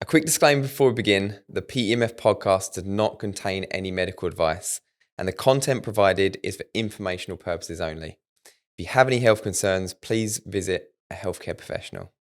A quick disclaimer before we begin, the PEMF podcast does not contain any medical advice, and the content provided is for informational purposes only. If you have any health concerns, please visit a healthcare professional.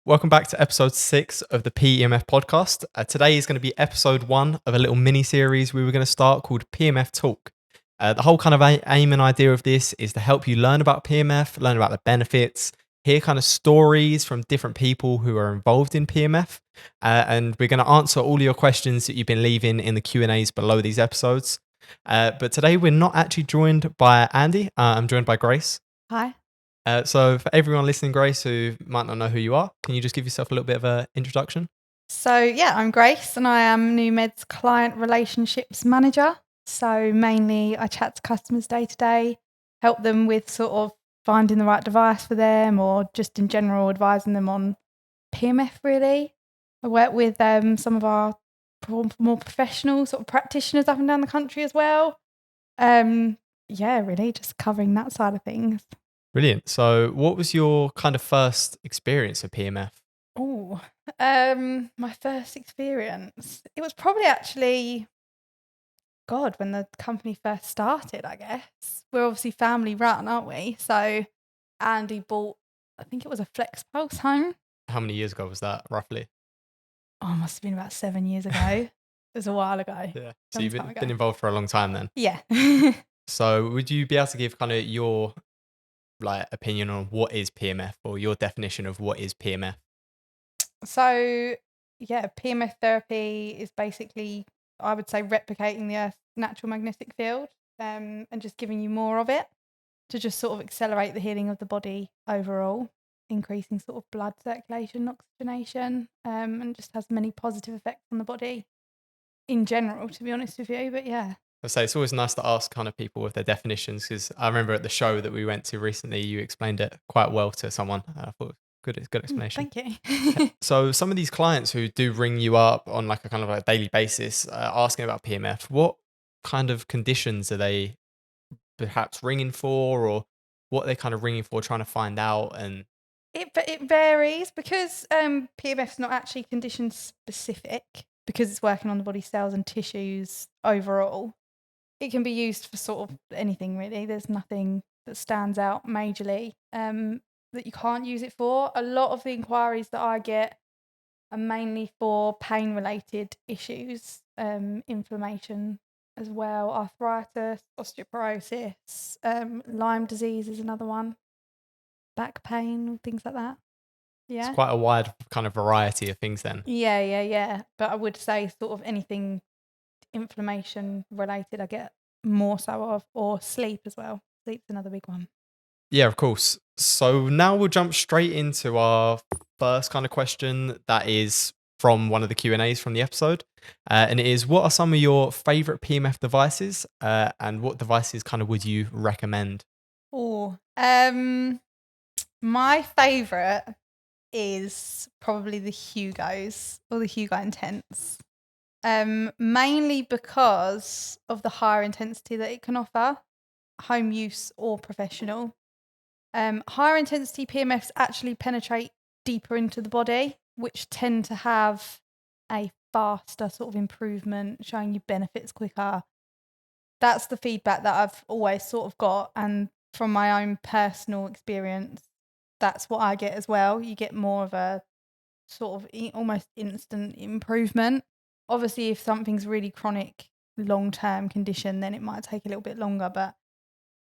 Welcome back to episode 6 of the PEMF podcast. Today is going to be episode 1 of a little mini series we were going to start called PEMF Talk. The whole kind of aim and idea of this is to help you learn about PEMF, learn about the benefits, hear kind of stories from different people who are involved in PEMF, and we're going to answer all of your questions that you've been leaving in the Q&As below these episodes. But today we're not actually joined by Andy. I'm joined by Grace. Hi. So for everyone listening, Grace, who might not know who you are, can you just give yourself a little bit of an introduction? So I'm Grace and I am NewMed's Client Relationships Manager. So mainly I chat to customers day to day, help them with sort of finding the right device for them or just in general advising them on PEMF really. I work with some of our more professional sort of practitioners up and down the country as well. Really just covering that side of things. Brilliant. So what was your kind of first experience of PEMF? My first experience, it was probably actually, when the company first started, I guess. We're obviously family run, aren't we? So Andy bought, I think it was a Flex Pulse home. How many years ago was that, roughly? Oh, it must have been about 7 years ago. It was a while ago. Yeah. So you've been involved for a long time then? Yeah. So would you be able to give kind of your opinion on what is PEMF or your definition of what is PEMF? So, PEMF therapy is basically, I would say, replicating the Earth's natural magnetic field and just giving you more of it to just sort of accelerate the healing of the body overall, increasing sort of blood circulation, oxygenation, and just has many positive effects on the body in general, to be honest with you. But yeah. I say it's always nice to ask kind of people with their definitions, because I remember at the show that we went to recently, you explained it quite well to someone. I thought good explanation. Thank you. So some of these clients who do ring you up on like a kind of a daily basis asking about PEMF, what kind of conditions are they perhaps ringing for, or what are they kind of ringing for, trying to find out? And it varies because PEMF's not actually condition specific because it's working on the body cells and tissues overall. It can be used for sort of anything really. There's nothing that stands out majorly that you can't use it for. A lot of the inquiries that I get are mainly for pain-related issues, inflammation as well, arthritis, osteoporosis, Lyme disease is another one, back pain, things like that. Yeah. It's quite a wide kind of variety of things then. Yeah. But I would say sort of anything inflammation related I get more so of, or sleep as well. Sleep's another big one. Yeah, of course. So now we'll jump straight into our first kind of question that is from one of the Q&As from the episode. And it is, what are some of your favorite PEMF devices and what devices kind of would you recommend? My favorite is probably the Hugos or the Hugo Intense. Mainly because of the higher intensity that it can offer, home use or professional. Higher intensity PEMFs actually penetrate deeper into the body, which tend to have a faster sort of improvement, showing you benefits quicker. That's the feedback that I've always sort of got, and from my own personal experience, that's what I get as well. You get more of a sort of almost instant improvement. Obviously, if something's really chronic, long-term condition, then it might take a little bit longer. But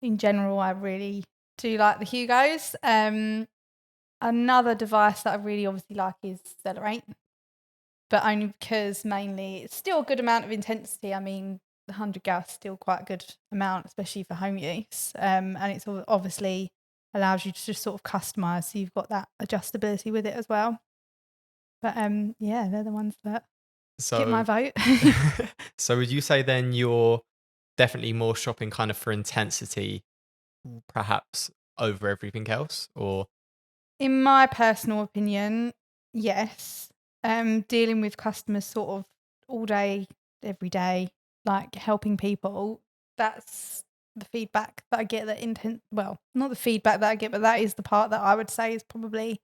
in general, I really do like the Hugos. Another device that I really obviously like is Accelerate, but only because mainly it's still a good amount of intensity. I mean, the 100 gauss is still quite a good amount, especially for home use. And it's obviously allows you to just sort of customize, so you've got that adjustability with it as well. But they're the ones that get my vote. So would you say then you're definitely more shopping kind of for intensity, perhaps over everything else, or? In my personal opinion, yes. Dealing with customers sort of all day, every day, like helping people, that's the feedback that I get. Well, not the feedback that I get, but that is the part that I would say is probably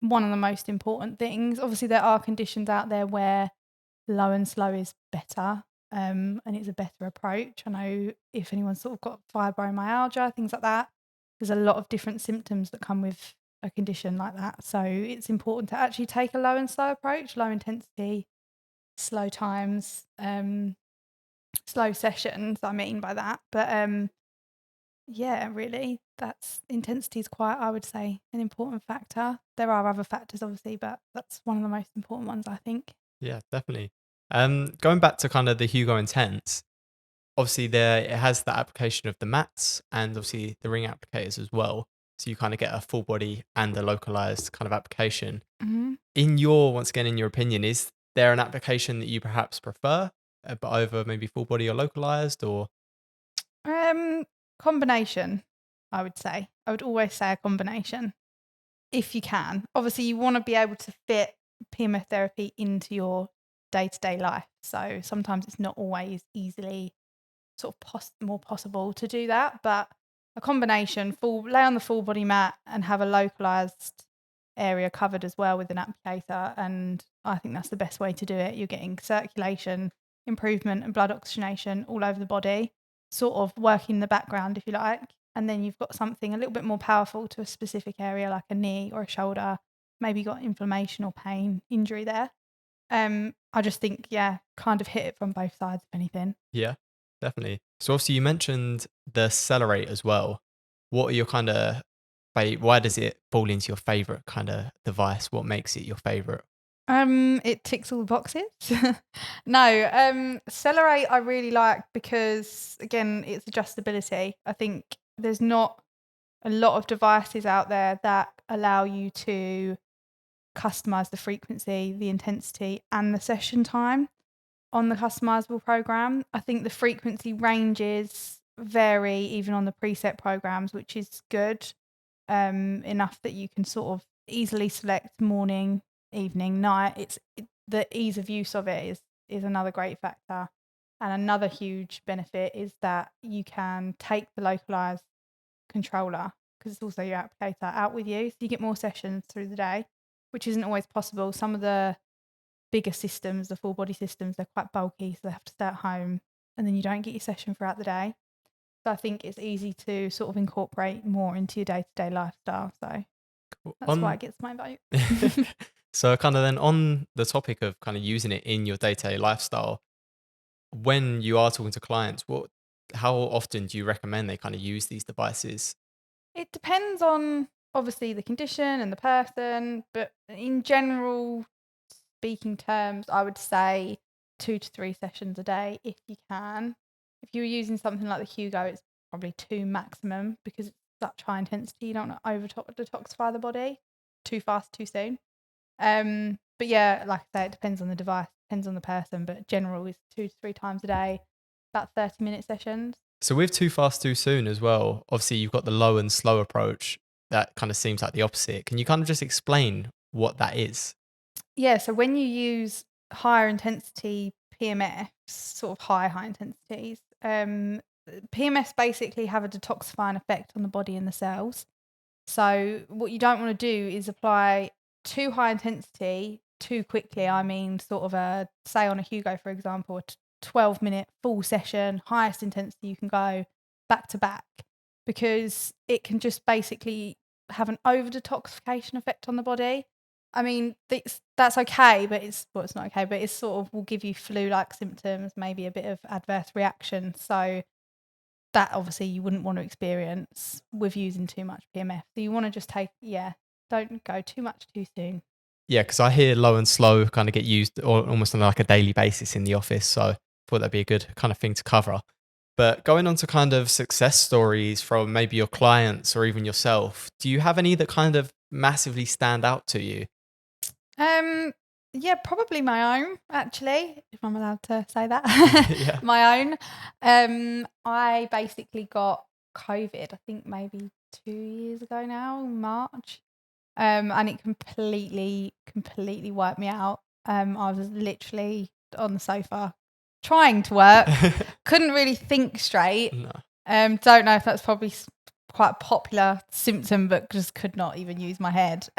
one of the most important things. Obviously, there are conditions out there where low and slow is better, and it's a better approach. I know if anyone's sort of got fibromyalgia, things like that, there's a lot of different symptoms that come with a condition like that. So it's important to actually take a low and slow approach, low intensity, slow times, slow sessions, I mean by that. But yeah, really, that's intensity is quite, I would say, an important factor. There are other factors, obviously, but that's one of the most important ones, I think. Yeah, definitely. Going back to kind of the Hugo Intense, obviously it has the application of the mats and obviously the ring applicators as well. So you kind of get a full body and a localized kind of application. Mm-hmm. Once again, in your opinion, is there an application that you perhaps prefer, but over maybe full body or localized, or? Combination, I would say. I would always say a combination, if you can. Obviously, you want to be able to fit PEMF therapy into your day-to-day life. So sometimes it's not always easily sort of more possible to do that, but a combination, lay on the full body mat and have a localized area covered as well with an applicator, and I think that's the best way to do it. You're getting circulation improvement and blood oxygenation all over the body, sort of working in the background, if you like, and then you've got something a little bit more powerful to a specific area like a knee or a shoulder, maybe got inflammation or pain, injury there. I just think, yeah, kind of hit it from both sides, if anything. Yeah, definitely. So obviously you mentioned the Accelerate as well. What are your kind of, why does it fall into your favorite kind of device? What makes it your favorite? It ticks all the boxes. No, Accelerate I really like because, again, it's adjustability. I think there's not a lot of devices out there that allow you to customize the frequency, the intensity, and the session time on the customizable program. I think the frequency ranges vary even on the preset programs, which is good, enough that you can sort of easily select morning, evening, night. The ease of use of it is another great factor. And another huge benefit is that you can take the localized controller, because it's also your applicator, out with you. So you get more sessions through the day, which isn't always possible. Some of the bigger systems, the full body systems, they're quite bulky, so they have to stay at home, and then you don't get your session throughout the day. So I think it's easy to sort of incorporate more into your day-to-day lifestyle. So that's why it gets my vote. So kind of then on the topic of kind of using it in your day-to-day lifestyle, when you are talking to clients, how often do you recommend they kind of use these devices? It depends on obviously the condition and the person, but in general speaking terms, I would say 2 to 3 sessions a day if you can. If you were using something like the Hugo, it's probably 2 maximum because it's such high intensity. You don't want to over detoxify the body too fast, too soon. But yeah, like I say, it depends on the device, depends on the person, but general is 2 to 3 times a day, about 30-minute sessions. So with too fast, too soon as well, obviously you've got the low and slow approach. That kind of seems like the opposite. Can you kind of just explain what that is? Yeah, so when you use higher intensity PMFs, sort of high intensities, PMFs basically have a detoxifying effect on the body and the cells. So what you don't want to do is apply too high intensity too quickly. I mean, sort of say on a Hugo, for example, a 12-minute full session, highest intensity you can go back to back, because it can just basically have an over detoxification effect on the body. I mean, that's okay, but it's not okay, but it sort of will give you flu-like symptoms, maybe a bit of adverse reaction. So that obviously you wouldn't want to experience with using too much PMF. So you want to just don't go too much too soon. Yeah, because I hear low and slow kind of get used almost on like a daily basis in the office. So I thought that'd be a good kind of thing to cover. But going on to kind of success stories from maybe your clients or even yourself, do you have any that kind of massively stand out to you? Yeah, probably my own, actually, if I'm allowed to say that. Yeah. My own. I basically got COVID, I think maybe 2 years ago now, March. And it completely wiped me out. I was literally on the sofa trying to work, couldn't really think straight. No. Don't know if that's probably quite a popular symptom, but just could not even use my head.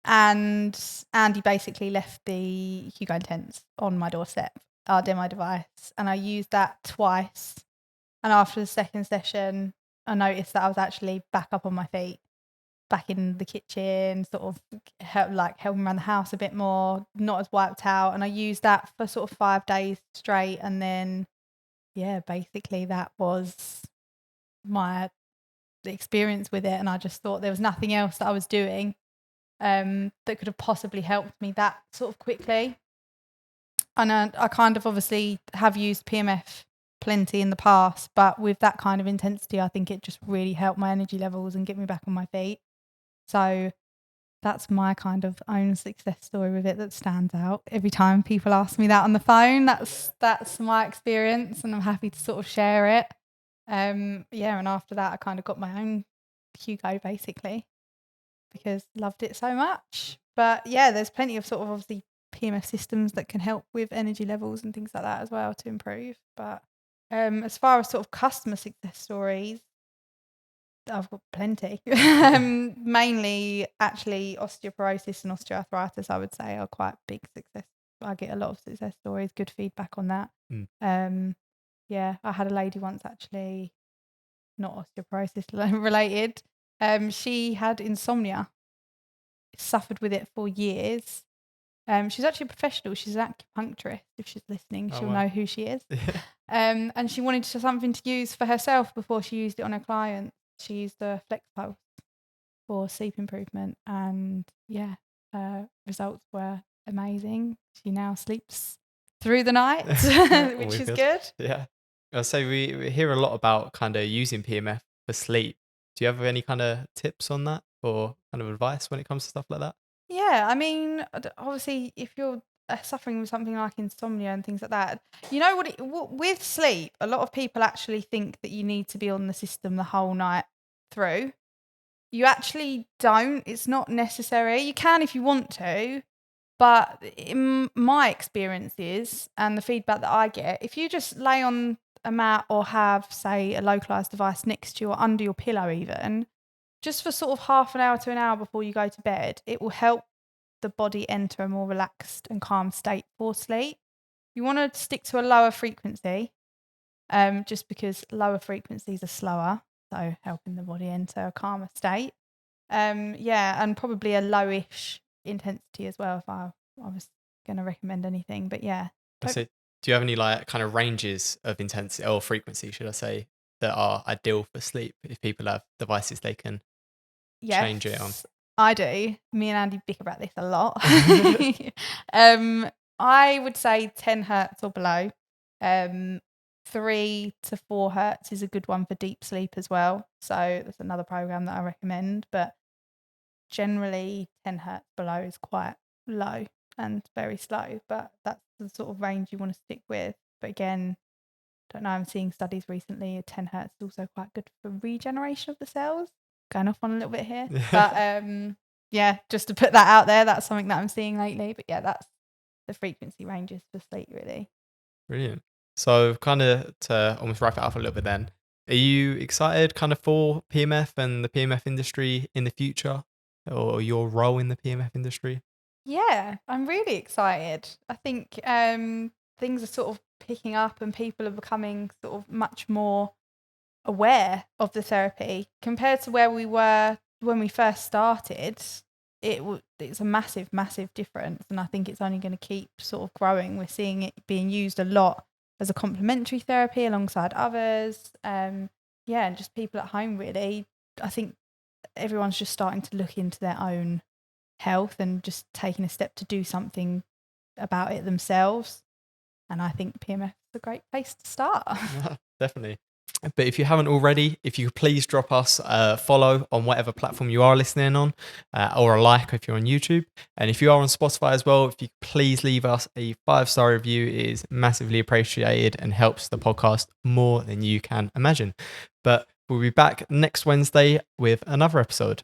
And Andy basically left the Hugo Intense on my doorstep, our demo device, and I used that twice. And after the second session, I noticed that I was actually back up on my feet, back in the kitchen, sort of helping around the house a bit more, not as wiped out. And I used that for sort of 5 days straight. And then, yeah, basically that was my experience with it. And I just thought there was nothing else that I was doing that could have possibly helped me that sort of quickly. And I kind of obviously have used PMF plenty in the past, but with that kind of intensity, I think it just really helped my energy levels and get me back on my feet. So that's my kind of own success story with it that stands out. Every time people ask me that on the phone, that's my experience, and I'm happy to sort of share it. And after that I kind of got my own Hugo basically, because loved it so much. But yeah, there's plenty of sort of obviously PMF systems that can help with energy levels and things like that as well to improve. But as far as sort of customer success stories, I've got plenty. Mainly actually osteoporosis and osteoarthritis, I would say, are quite big success. I get a lot of success stories, good feedback on that. I had a lady once, actually, not osteoporosis related. She had insomnia, suffered with it for years. She's actually a professional. She's an acupuncturist. If she's listening, she'll know who she is. And she wanted something to use for herself before she used it on her clients. She used the Flex Pulse for sleep improvement, and results were amazing. She now sleeps through the night, which is good. Yeah. I'll say we hear a lot about kind of using PMF for sleep. Do you have any kind of tips on that, or kind of advice when it comes to stuff like that? Yeah, I mean, obviously, if you're suffering with something like insomnia and things like that, you know with sleep, a lot of people actually think that you need to be on the system the whole night through. You actually don't. It's not necessary. You can if you want to, but in my experiences and the feedback that I get, if you just lay on a mat or have, say, a localized device next to you or under your pillow even, just for sort of half an hour to an hour before you go to bed, it will help the body enter a more relaxed and calm state for sleep. You want to stick to a lower frequency, just because lower frequencies are slower, so helping the body enter a calmer state. And probably a lowish intensity as well if I was going to recommend anything. But yeah. So do you have any like kind of ranges of intensity or frequency, should I say, that are ideal for sleep if people have devices they can change it on? I do. Me and Andy bicker about this a lot. I would say 10 hertz or below. 3 to 4 hertz is a good one for deep sleep as well. So that's another program that I recommend. But generally 10 hertz below is quite low and very slow. But that's the sort of range you want to stick with. But again, don't know, I'm seeing studies recently. 10 hertz is also quite good for regeneration of the cells. Going off on a little bit here, but just to put that out there, that's something that I'm seeing lately. But yeah, that's the frequency ranges for sleep, really. Brilliant. So kind of to almost wrap it up a little bit then, are you excited kind of for PMF and the PMF industry in the future, or your role in the PMF industry? Yeah, I'm really excited. I think things are sort of picking up and people are becoming sort of much more aware of the therapy compared to where we were when we first started. It's a massive difference, and I think it's only going to keep sort of growing. We're seeing it being used a lot as a complementary therapy alongside others, and just people at home, really. I think everyone's just starting to look into their own health and just taking a step to do something about it themselves, and I think PMF is a great place to start. Definitely. But if you haven't already, if you could please drop us a follow on whatever platform you are listening on, or a like if you're on YouTube. And if you are on Spotify as well, if you could please leave us a 5-star review, it is massively appreciated and helps the podcast more than you can imagine. But we'll be back next Wednesday with another episode.